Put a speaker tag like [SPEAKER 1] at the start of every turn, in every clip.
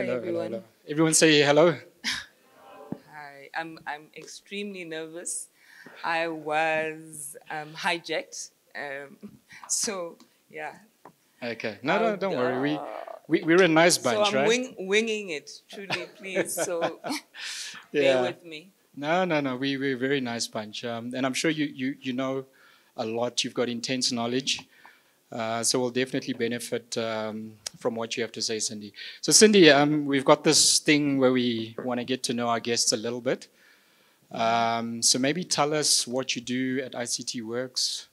[SPEAKER 1] Hi,
[SPEAKER 2] Hello, hello,
[SPEAKER 1] everyone.
[SPEAKER 2] hello. Everyone say hello.
[SPEAKER 1] Hi. I'm extremely nervous. I was hijacked. So yeah.
[SPEAKER 2] Okay. No,
[SPEAKER 1] I'll,
[SPEAKER 2] no, don't worry. We're a nice
[SPEAKER 1] so
[SPEAKER 2] bunch,
[SPEAKER 1] I'm
[SPEAKER 2] right?
[SPEAKER 1] winging it. Truly, please. So bear
[SPEAKER 2] Yeah.
[SPEAKER 1] with me.
[SPEAKER 2] No, no, no. We're a very nice bunch. And I'm sure you know a lot. You've got intense knowledge. So we'll definitely benefit from what you have to say, Sindi. So, Sindi, we've got this thing where we want to get to know our guests a little bit. So maybe tell us what you do at ICT Works,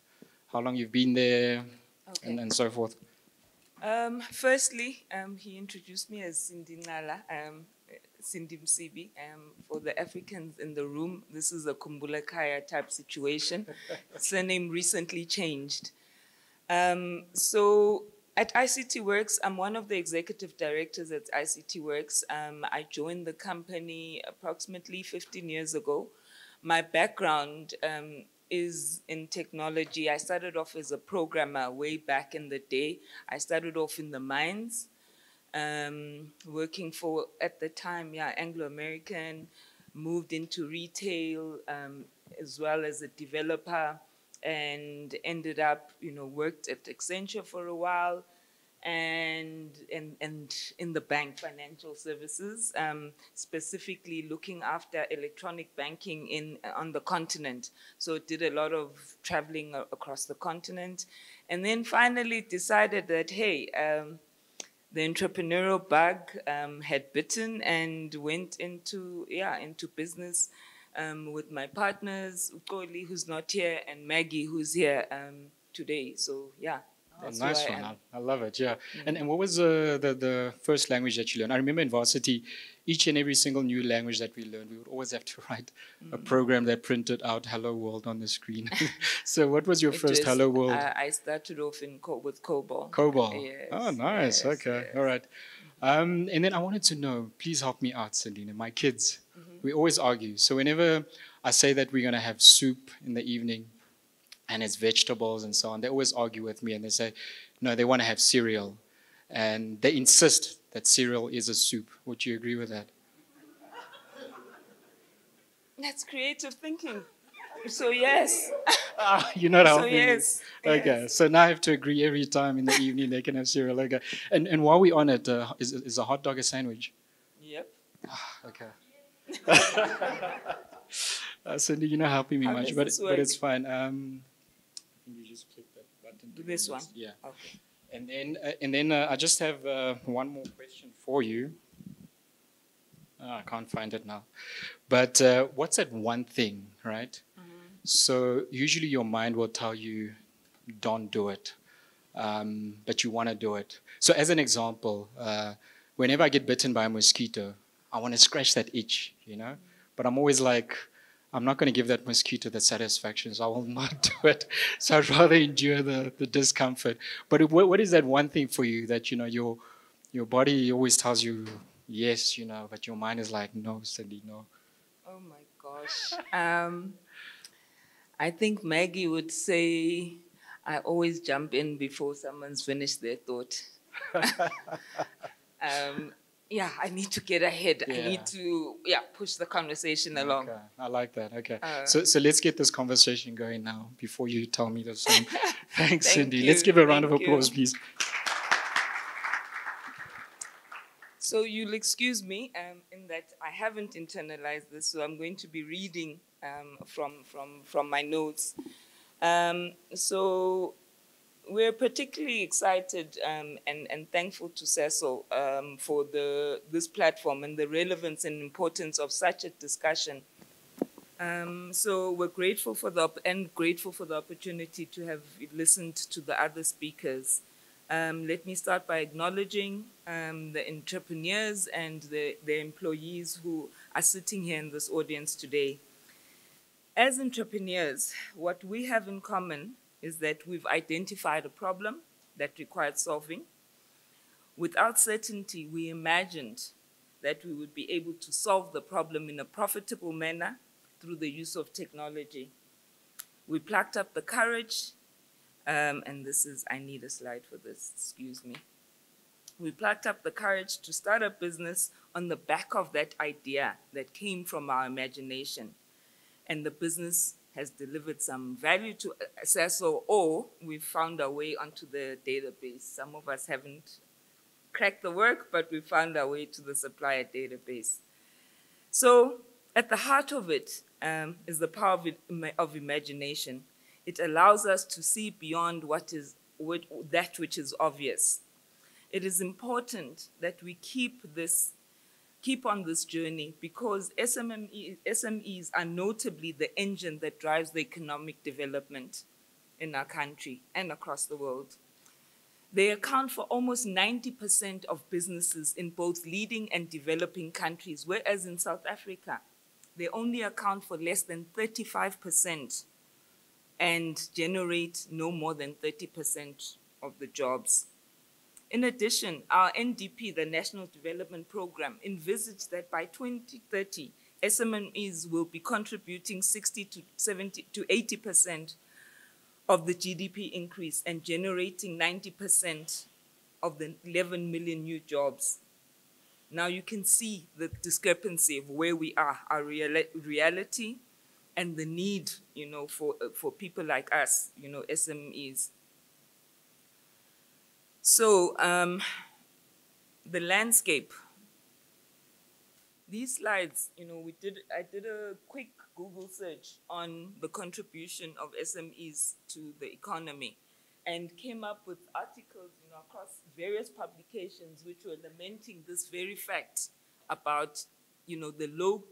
[SPEAKER 2] how long you've been there,
[SPEAKER 1] Okay.
[SPEAKER 2] and so forth.
[SPEAKER 1] Firstly, he introduced me as Sindi Nala, Sindi Msibi. For the Africans in the room, this is a Kumbula Kaya type situation. Surname recently changed. So at ICT Works, I'm one of the executive directors at ICT Works. I joined the company approximately 15 years ago. My background is in technology. I started off as a programmer way back in the day. I started off in the mines, working for, at the time, Anglo-American, moved into retail, as well as a developer, and ended up, worked at Accenture for a while, and in the bank, financial services, specifically looking after electronic banking on the continent. So did a lot of traveling across the continent, and then finally decided that, hey, the entrepreneurial bug had bitten, and went into business with my partners, Ukoli, who's not here, and Maggie, who's here today. So yeah, that's who I
[SPEAKER 2] Nice one.
[SPEAKER 1] am.
[SPEAKER 2] I love it. Yeah. And what was the first language that you learned? I remember in varsity, each and every single new language that we learned, we would always have to write a program that printed out "Hello World" on the screen. So, what was your first "Hello World"?
[SPEAKER 1] I started off with COBOL.
[SPEAKER 2] COBOL.
[SPEAKER 1] Yes.
[SPEAKER 2] Oh, nice.
[SPEAKER 1] Yes,
[SPEAKER 2] Okay.
[SPEAKER 1] yes.
[SPEAKER 2] All right. And then I wanted to know, please help me out, Selena. My kids, we always argue. So whenever I say that we're going to have soup in the evening and it's vegetables and so on, they always argue with me and they say, no, they want to have cereal. And they insist that cereal is a soup. Would you agree with that?
[SPEAKER 1] That's creative thinking. So yes.
[SPEAKER 2] You're not
[SPEAKER 1] So
[SPEAKER 2] helping
[SPEAKER 1] yes.
[SPEAKER 2] me. Okay,
[SPEAKER 1] Yes.
[SPEAKER 2] so now I have to agree every time in the evening they can have cereal. Okay, and while we're on it, is a hot dog a sandwich?
[SPEAKER 1] Yep.
[SPEAKER 2] Okay. Cindy, you're not helping me
[SPEAKER 1] How
[SPEAKER 2] much,
[SPEAKER 1] does
[SPEAKER 2] but
[SPEAKER 1] this
[SPEAKER 2] but
[SPEAKER 1] work?
[SPEAKER 2] it's fine. You just click that button.
[SPEAKER 1] This one?
[SPEAKER 2] Yeah.
[SPEAKER 1] Okay.
[SPEAKER 2] And then I just have one more question for you. I can't find it now. But what's that one thing, right? So usually your mind will tell you, don't do it, but you want to do it. So as an example, whenever I get bitten by a mosquito, I want to scratch that itch, But I'm always like, I'm not going to give that mosquito the satisfaction, so I will not do it. So I'd rather endure the discomfort. But what is that one thing for you that, your body always tells you yes, but your mind is like, no, Cindy, no.
[SPEAKER 1] Oh my gosh. I think Maggie would say, I always jump in before someone's finished their thought. I need to get ahead. I need to, push the conversation along.
[SPEAKER 2] Okay, I like that. Okay, so let's get this conversation going now before you tell me the same. Thanks, Cindy. Let's give a round of applause, please.
[SPEAKER 1] So you'll excuse me in that I haven't internalized this, so I'm going to be reading from my notes. So we're particularly excited and thankful to Sasol for this platform and the relevance and importance of such a discussion. So we're grateful for the opportunity to have listened to the other speakers. Let me start by acknowledging the entrepreneurs and the employees who are sitting here in this audience today. As entrepreneurs, what we have in common is that we've identified a problem that required solving. Without certainty, we imagined that we would be able to solve the problem in a profitable manner through the use of technology. We plucked up the courage, and I need a slide for this, excuse me. We plucked up the courage to start a business on the back of that idea that came from our imagination. And the business has delivered some value to Sasol, or we've found our way onto the database. Some of us haven't cracked the work, but we found our way to the Supplier database. So at the heart of it is the power of imagination. It allows us to see beyond that which is obvious. It is important that we keep on this journey, because SMEs are notably the engine that drives the economic development in our country and across the world. They account for almost 90% of businesses in both leading and developing countries, whereas in South Africa, they only account for less than 35% and generate no more than 30% of the jobs. In addition, our NDP, the National Development Program, envisaged that by 2030, SMMEs will be contributing 60 to 70 to 80% of the GDP increase and generating 90% of the 11 million new jobs. Now you can see the discrepancy of where we are, our reality, and the need, for people like us, SMEs. So the landscape. These slides, I did a quick Google search on the contribution of SMEs to the economy and came up with articles, across various publications which were lamenting this very fact about, the low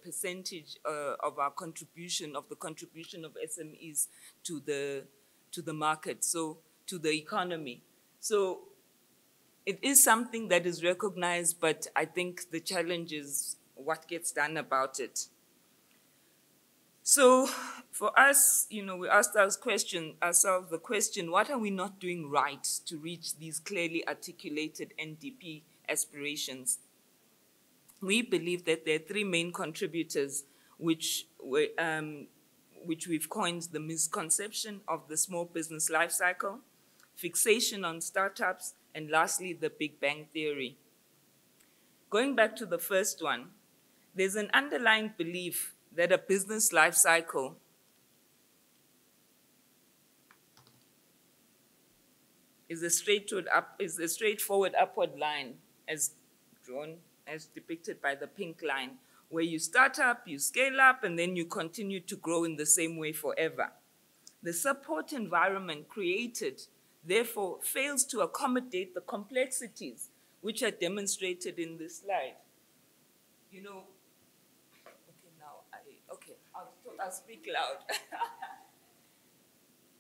[SPEAKER 1] percentage of our contribution, of the contribution of SMEs to the market, so to the economy. So it is something that is recognized, but I think the challenge is what gets done about it. So for us, we asked ourselves the question, what are we not doing right to reach these clearly articulated NDP aspirations? We believe that there are three main contributors which we've coined the misconception of the small business life cycle, fixation on startups, and lastly, the Big Bang Theory. Going back to the first one, there's an underlying belief that a business life cycle is a straightforward upward line, as drawn, as depicted by the pink line, where you start up, you scale up, and then you continue to grow in the same way forever. The support environment created, therefore, fails to accommodate the complexities which are demonstrated in this slide. I'll speak loud.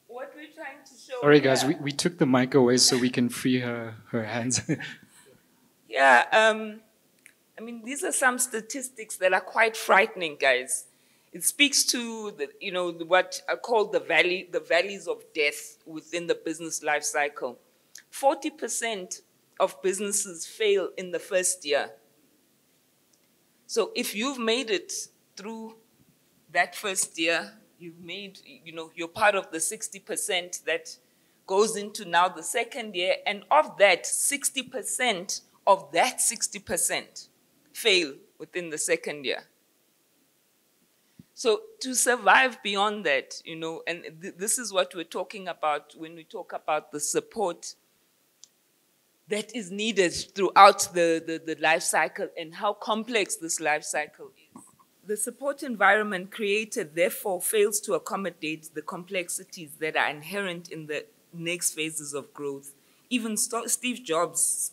[SPEAKER 1] What we're trying to show.
[SPEAKER 2] Sorry, guys, we took the mic away so we can free her hands.
[SPEAKER 1] Yeah, these are some statistics that are quite frightening, guys. It speaks to what are called the valleys of death within the business life cycle. 40% of businesses fail in the first year. So if you've made it through that first year, you're part of the 60% that goes into now the second year, and of that, 60% of that 60% fail within the second year. So to survive beyond that, and this is what we're talking about when we talk about the support that is needed throughout the life cycle and how complex this life cycle is. The support environment created, therefore, fails to accommodate the complexities that are inherent in the next phases of growth. Even Steve Jobs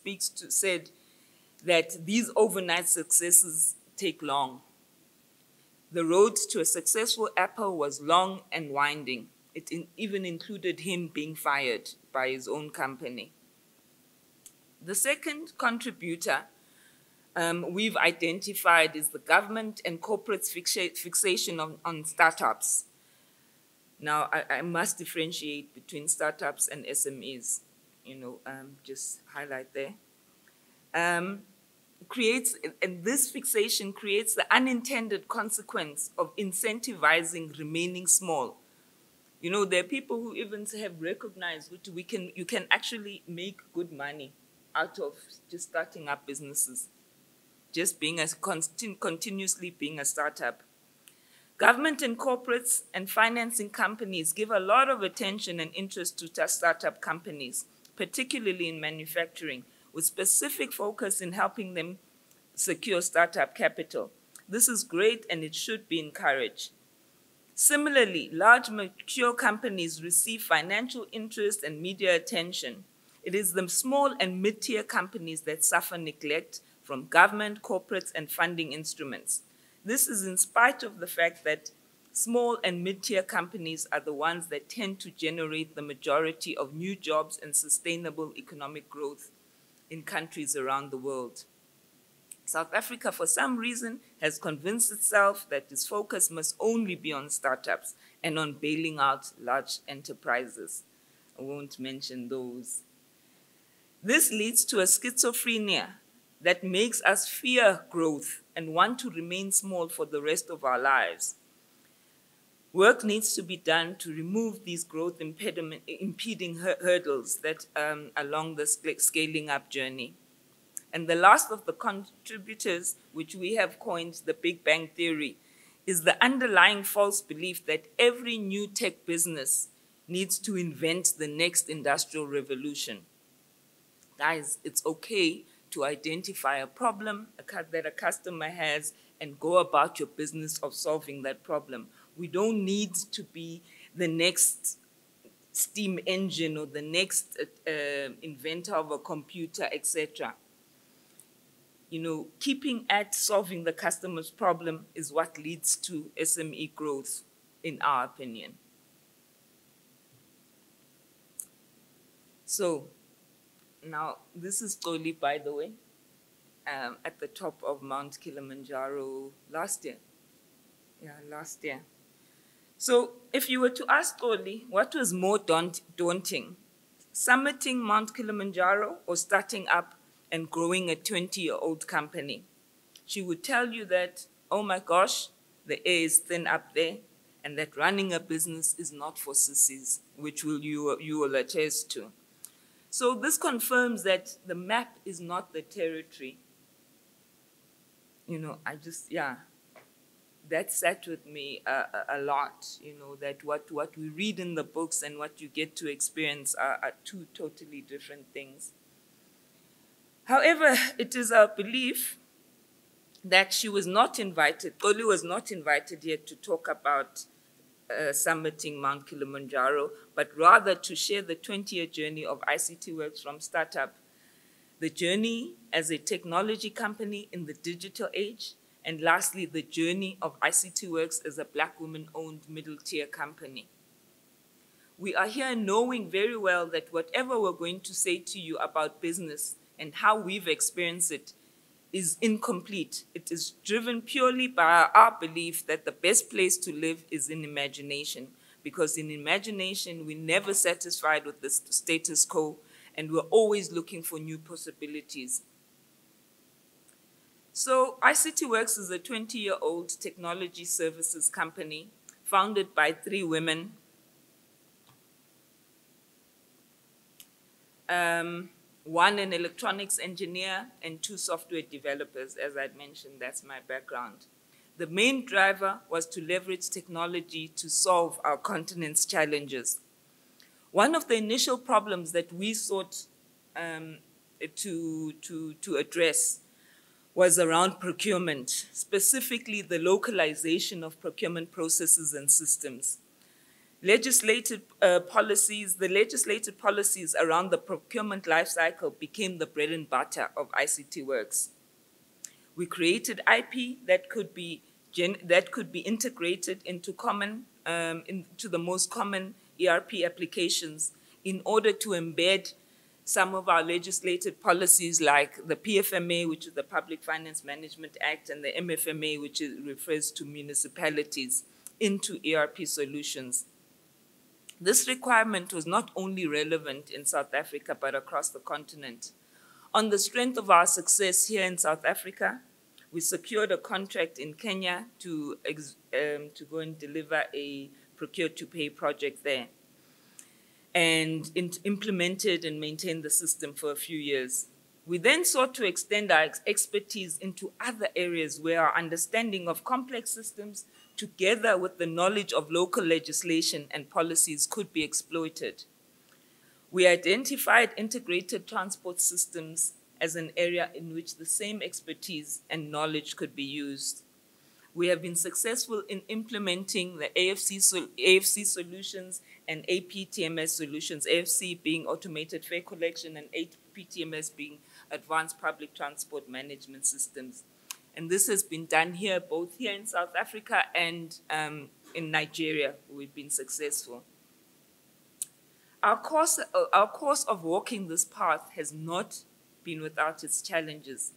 [SPEAKER 1] said that these overnight successes take long. The road to a successful Apple was long and winding. It even included him being fired by his own company. The second contributor we've identified is the government and corporate fixation on startups. Now, I must differentiate between startups and SMEs, just highlight there. And this fixation creates the unintended consequence of incentivizing remaining small. There are people who even have recognized you can actually make good money out of just starting up businesses, just being continuously being a startup. Government and corporates and financing companies give a lot of attention and interest to startup companies, particularly in manufacturing, with specific focus in helping them secure startup capital. This is great and it should be encouraged. Similarly, large mature companies receive financial interest and media attention. It is the small and mid-tier companies that suffer neglect from government, corporates, and funding instruments. This is in spite of the fact that small and mid-tier companies are the ones that tend to generate the majority of new jobs and sustainable economic growth in countries around the world. South Africa, for some reason, has convinced itself that its focus must only be on startups and on bailing out large enterprises. I won't mention those. This leads to a schizophrenia that makes us fear growth and want to remain small for the rest of our lives. Work needs to be done to remove these growth impeding hurdles that along the scaling up journey. And the last of the contributors, which we have coined the Big Bang Theory, is the underlying false belief that every new tech business needs to invent the next industrial revolution. Guys, it's okay to identify a problem that a customer has and go about your business of solving that problem. We don't need to be the next steam engine or the next inventor of a computer, etc. You know, keeping at solving the customer's problem is what leads to SME growth, in our opinion. So, now, this is Xoli, by the way, at the top of Mount Kilimanjaro last year. Yeah, last year. So, if you were to ask Xoli what was more daunting, summiting Mount Kilimanjaro or starting up and growing a 20-year-old company, she would tell you that, oh my gosh, the air is thin up there, and that running a business is not for sissies, which you will attest to. So this confirms that the map is not the territory. You know, that sat with me a lot, you know, that what we read in the books and what you get to experience are two totally different things. However, it is our belief that she was not invited, Xoli was not invited here to talk about summiting Mount Kilimanjaro, but rather to share the 20-year journey of ICT Works from startup, the journey as a technology company in the digital age, and lastly, the journey of ICT Works as a Black woman-owned middle-tier company. We are here knowing very well that whatever we're going to say to you about business and how we've experienced it is incomplete. It is driven purely by our belief that the best place to live is in imagination, because in imagination, we're never satisfied with the status quo, and we're always looking for new possibilities. So ICT Works is a 20-year-old technology services company founded by 3 women. One an electronics engineer and 2 software developers. As I'd mentioned, that's my background. The main driver was to leverage technology to solve our continent's challenges. One of the initial problems that we sought to address was around procurement, specifically the localization of procurement processes and systems. The legislated policies around the procurement lifecycle became the bread and butter of ICT Works. We created IP that could be integrated into the most common ERP applications in order to embed some of our legislated policies like the PFMA, which is the Public Finance Management Act, and the MFMA, which refers to municipalities, into ERP solutions. This requirement was not only relevant in South Africa, but across the continent. On the strength of our success here in South Africa, we secured a contract in Kenya to go and deliver a procure-to-pay project there, and implemented and maintained the system for a few years. We then sought to extend our expertise into other areas where our understanding of complex systems, together with the knowledge of local legislation and policies, could be exploited. We identified integrated transport systems as an area in which the same expertise and knowledge could be used. We have been successful in implementing the AFC solutions and APTMS solutions, AFC being automated fare collection and APTMS being advanced public transport management systems. And this has been done here, both here in South Africa and in Nigeria. We've been successful. Our course of walking this path has not been without its challenges,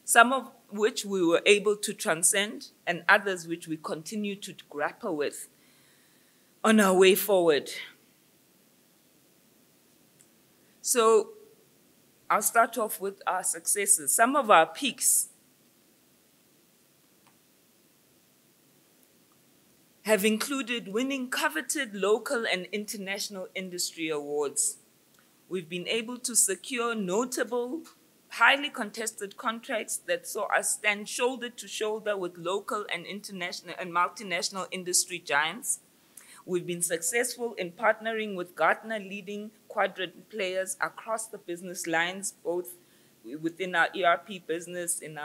[SPEAKER 1] some of which we were able to transcend and others which we continue to grapple with on our way forward. So I'll start off with our successes. Some of our peaks have included winning coveted local and international industry awards. We've been able to secure notable, highly contested contracts that saw us stand shoulder to shoulder with local and international and multinational industry giants. We've been successful in partnering with Gartner leading quadrant players across the business lines, both within our ERP business and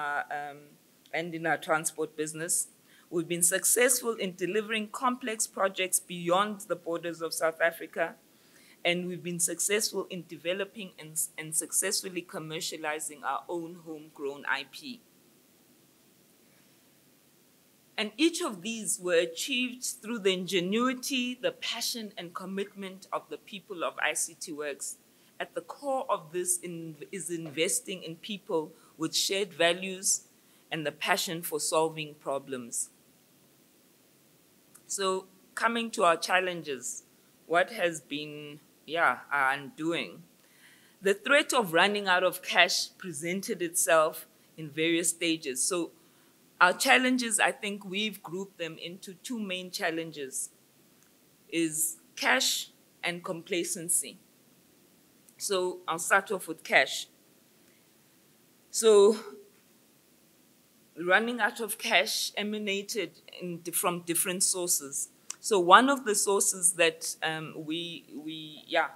[SPEAKER 1] in our transport business. We've been successful in delivering complex projects beyond the borders of South Africa, and we've been successful in developing and successfully commercializing our own homegrown IP. And each of these were achieved through the ingenuity, the passion, and commitment of the people of ICT Works. At the core of this is investing in people with shared values and the passion for solving problems. So coming to our challenges, what has been our undoing? The threat of running out of cash presented itself in various stages. So our challenges, I think we've grouped them into two main challenges, is cash and complacency. So I'll start off with cash. So running out of cash emanated from different sources. So one of the sources that we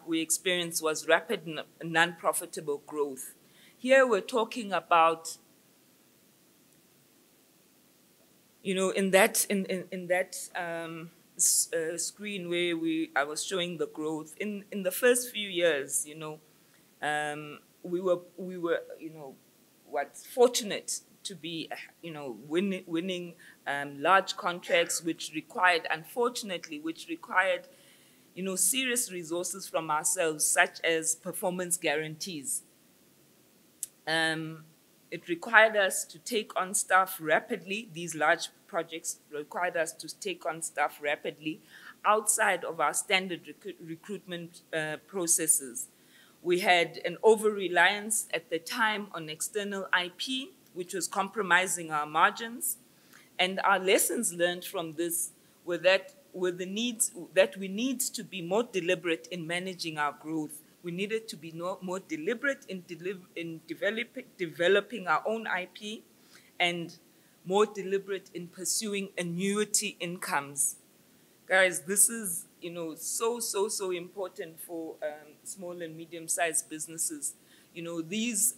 [SPEAKER 1] experienced was rapid non-profitable growth. Here we're talking about, in that screen where I was showing the growth in the first few years, we were fortunate to be, winning large contracts, which required, unfortunately, serious resources from ourselves, such as performance guarantees. It required us to take on staff rapidly. These large projects required us to take on staff rapidly outside of our standard recruitment processes. We had an over-reliance at the time on external IP, which was compromising our margins. And our lessons learned from this were the needs that we need to be more deliberate in managing our growth. We needed to be more deliberate in developing our own IP and more deliberate in pursuing annuity incomes. Guys, this is so important for small and medium-sized businesses. These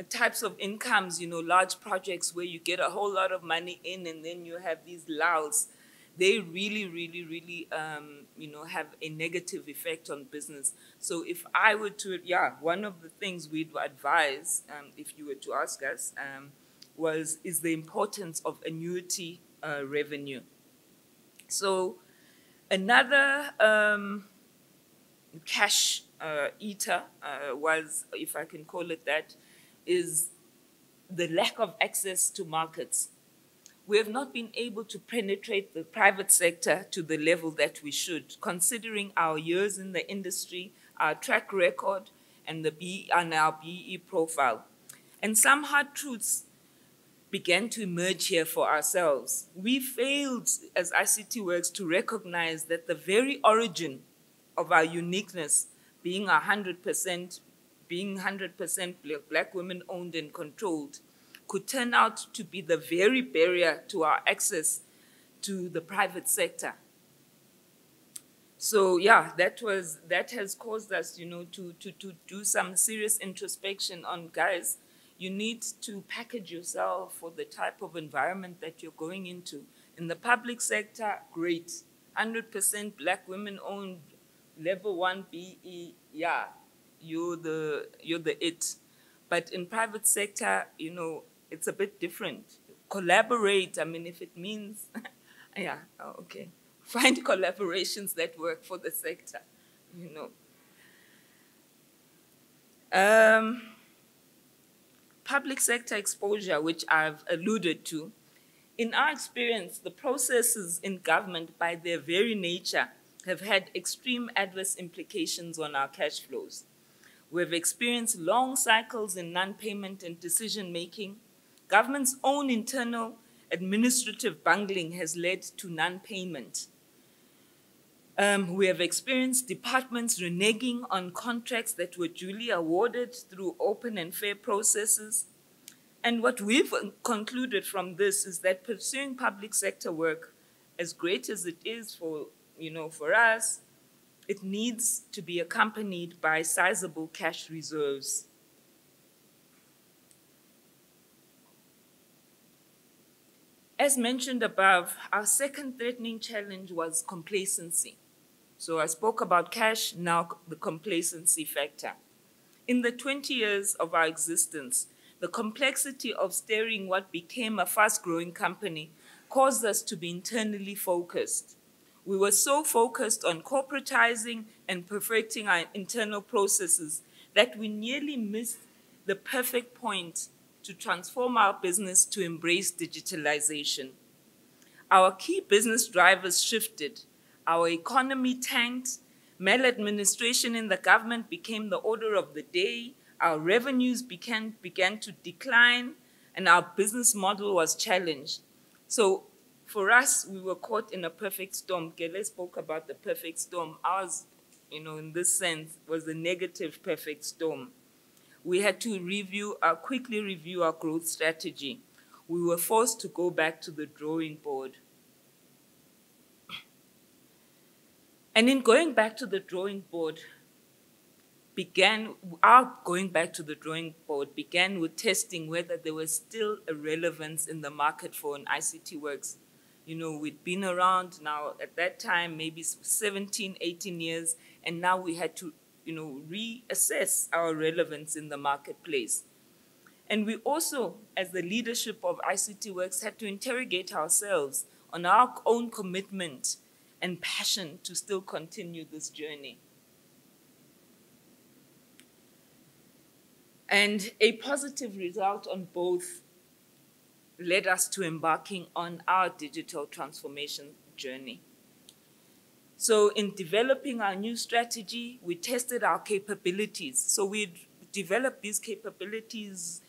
[SPEAKER 1] types of incomes, large projects where you get a whole lot of money in and then you have these lulls, they really have a negative effect on business. So if I were to, one of the things we'd advise, if you were to ask us, is the importance of annuity revenue. So another cash eater was, if I can call it that, is the lack of access to markets. We have not been able to penetrate the private sector to the level that we should, considering our years in the industry, our track record, and our BE profile. And some hard truths began to emerge here for ourselves. We failed as ICT Works to recognize that the very origin of our uniqueness, being 100% being 100% black women owned and controlled, could turn out to be the very barrier to our access to the private sector. So yeah, that has caused us, to do some serious introspection on, guys, you need to package yourself for the type of environment that you're going into. In the public sector, great. 100% black women owned, level 1 BE, yeah, you're the it. But in private sector, it's a bit different. Collaborate, I mean, if it means, yeah, oh, okay. Find collaborations that work for the sector, Public sector exposure, which I've alluded to. In our experience, the processes in government, by their very nature, have had extreme adverse implications on our cash flows. We've experienced long cycles in non-payment and decision-making. Government's own internal administrative bungling has led to non-payment. We have experienced departments reneging on contracts that were duly awarded through open and fair processes. And what we've concluded from this is that pursuing public sector work, as great as it is for us, it needs to be accompanied by sizable cash reserves. As mentioned above, our second threatening challenge was complacency. So I spoke about cash, now the complacency factor. In the 20 years of our existence, the complexity of steering what became a fast-growing company caused us to be internally focused. We were so focused on corporatizing and perfecting our internal processes that we nearly missed the perfect point to transform our business to embrace digitalization. Our key business drivers shifted. Our economy tanked. Maladministration in the government became the order of the day. Our revenues began to decline, and our business model was challenged. So for us, we were caught in a perfect storm. Gele spoke about the perfect storm. Ours, in this sense, was the negative perfect storm. We had to quickly review our growth strategy. We were forced to go back to the drawing board. And in going back to the drawing board, began with testing whether there was still a relevance in the market for an ICT works. We'd been around now at that time, maybe 17, 18 years, and now we had to, reassess our relevance in the marketplace. And we also, as the leadership of ICT Works, had to interrogate ourselves on our own commitment and passion to still continue this journey. And a positive result on both led us to embarking on our digital transformation journey. So in developing our new strategy, we tested our capabilities. So we developed these capabilities,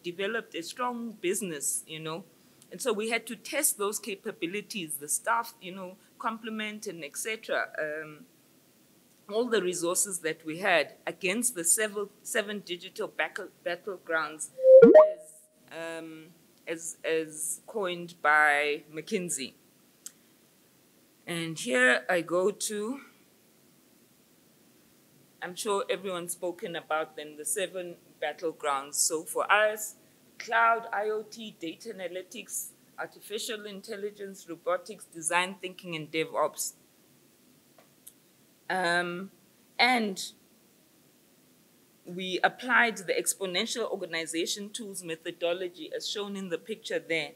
[SPEAKER 1] developed a strong business, And so we had to test those capabilities, the staff, complement and etc., all the resources that we had against the seven digital battlegrounds as coined by McKinsey. And here I go to, I'm sure everyone's spoken about them, the 7 battlegrounds. So for us, cloud, IoT, data analytics, artificial intelligence, robotics, design thinking, and DevOps. And we applied the exponential organization tools methodology as shown in the picture there.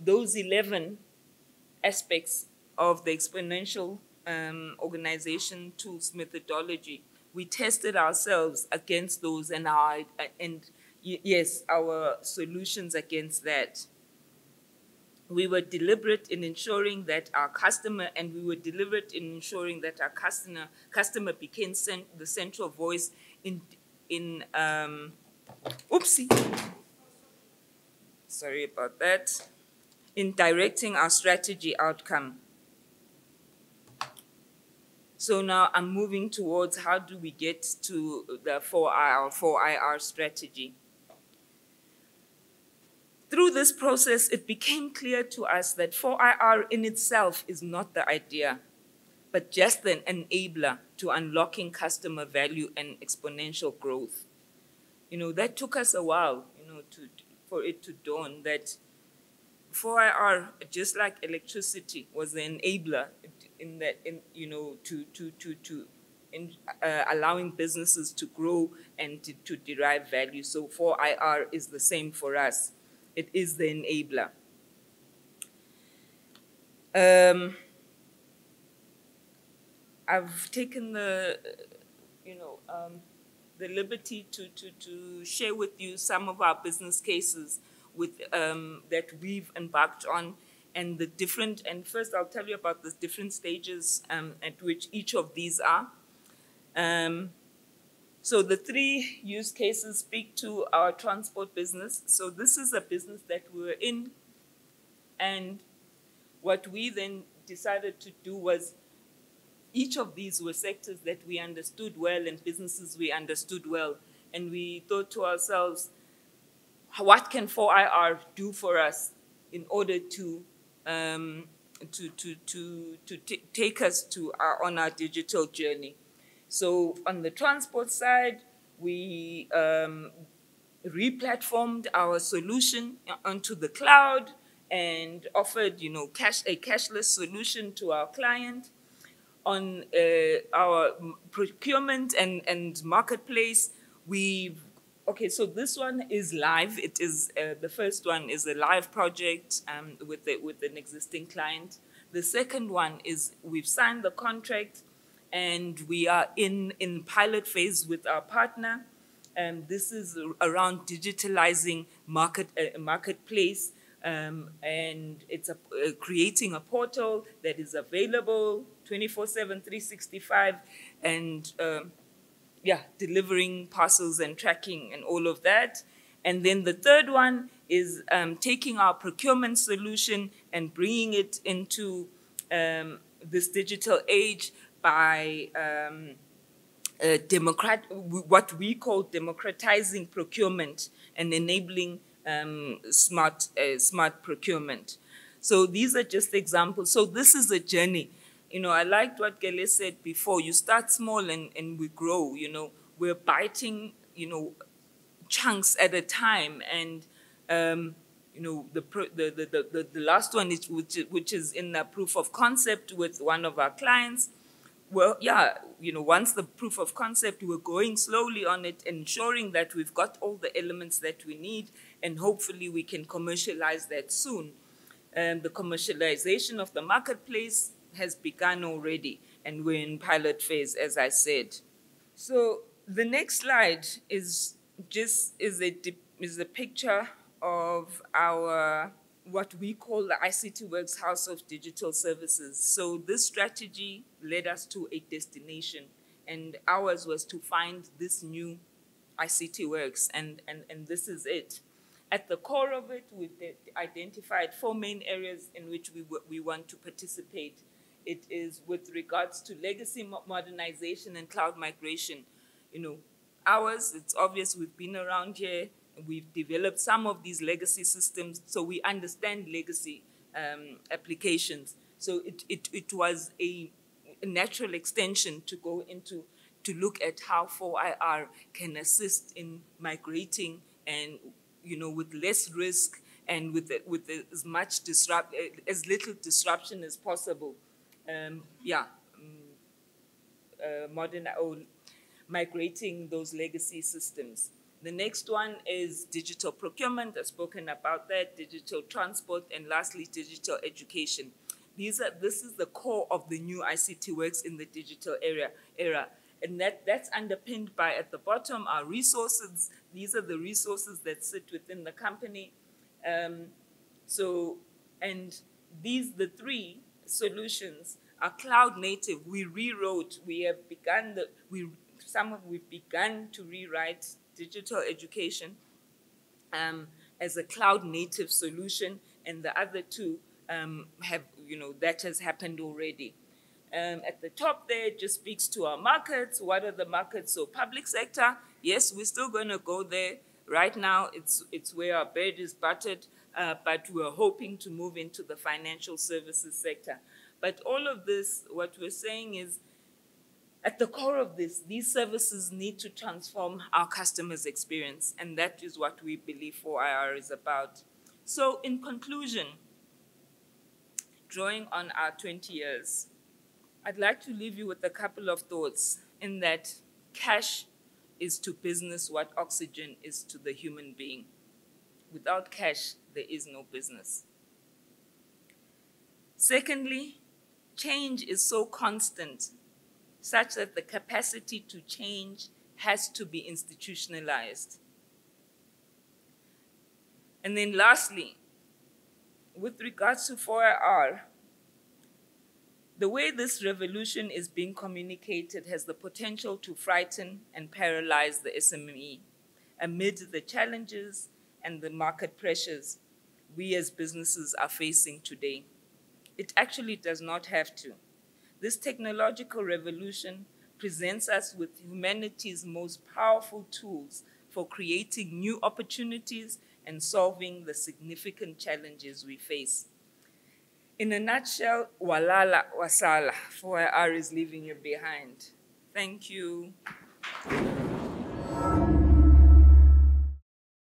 [SPEAKER 1] Those 11 aspects of the exponential organization tools methodology, we tested ourselves against those and our solutions against that. We were deliberate in ensuring that our customer became the central voice in sorry about that, in directing our strategy outcome. So now I'm moving towards how do we get to the 4IR strategy. Through this process, it became clear to us that 4IR in itself is not the idea, but just an enabler to unlocking customer value and exponential growth. That took us a while, for it to dawn that 4IR, just like electricity, was the enabler allowing businesses to grow and to derive value. So 4IR is the same for us. It is the enabler. I've taken the liberty to share with you some of our business cases that we've embarked on, and first I'll tell you about the different stages at which each of these are. So the 3 use cases speak to our transport business. So this is a business that we were in, and what we then decided to do was, each of these were sectors that we understood well and businesses we understood well. And we thought to ourselves, what can 4IR do for us in order to take us on our digital journey? So on the transport side, we replatformed our solution onto the cloud and offered, a cashless solution to our client. On our procurement and marketplace, so this one is live. It is the first one is a live project with an existing client. The second one is we've signed the contract and we are in pilot phase with our partner. This is around digitalizing marketplace. And it's creating a portal that is available 24/7, 365, and delivering parcels and tracking and all of that. And then the third one is taking our procurement solution and bringing it into this digital age by what we call democratizing procurement and enabling smart procurement. So these are just examples. So this is a journey. I liked what Gele said before. You start small and we grow. We're biting, chunks at a time. And the last one is which is in the proof of concept with one of our clients. Well, once the proof of concept, we're going slowly on it, ensuring that we've got all the elements that we need, and hopefully we can commercialize that soon. The commercialization of the marketplace has begun already, and we're in pilot phase, as I said. So the next slide is a picture of our what we call the ICT Works House of Digital Services. So this strategy led us to a destination, and ours was to find this new ICT Works, and this is it. At the core of it, we've identified 4 main areas in which we want to participate. It is with regards to legacy modernization and cloud migration. Ours, it's obvious we've been around here. We've developed some of these legacy systems, so we understand legacy applications. So it was a natural extension to go into, to look at how 4IR can assist in migrating and, with less risk and with as little disruption as possible. Migrating those legacy systems. The next one is digital procurement. I've spoken about that, digital transport, and lastly, digital education. This is the core of the new ICT Works in the digital era. And that's underpinned by, at the bottom, our resources. These are the resources that sit within the company. The 3 solutions are cloud native. We rewrote, we've begun to rewrite digital education as a cloud native solution, and the other 2 that has happened already. At the top there, it just speaks to our markets. What are the markets? So public sector, yes, we're still going to go there. Right now, it's where our bread is buttered, but we're hoping to move into the financial services sector. But all of this, what we're saying is, at the core of this, these services need to transform our customers' experience, and that is what we believe 4IR is about. So in conclusion, drawing on our 20 years, I'd like to leave you with a couple of thoughts in that cash is to business what oxygen is to the human being. Without cash, there is no business. Secondly, change is so constant such that the capacity to change has to be institutionalized. And then lastly, with regards to 4IR, the way this revolution is being communicated has the potential to frighten and paralyze the SMME amid the challenges and the market pressures we as businesses are facing today. It actually does not have to. This technological revolution presents us with humanity's most powerful tools for creating new opportunities and solving the significant challenges we face. In a nutshell, walala wasala, 4IR is leaving you behind. Thank you.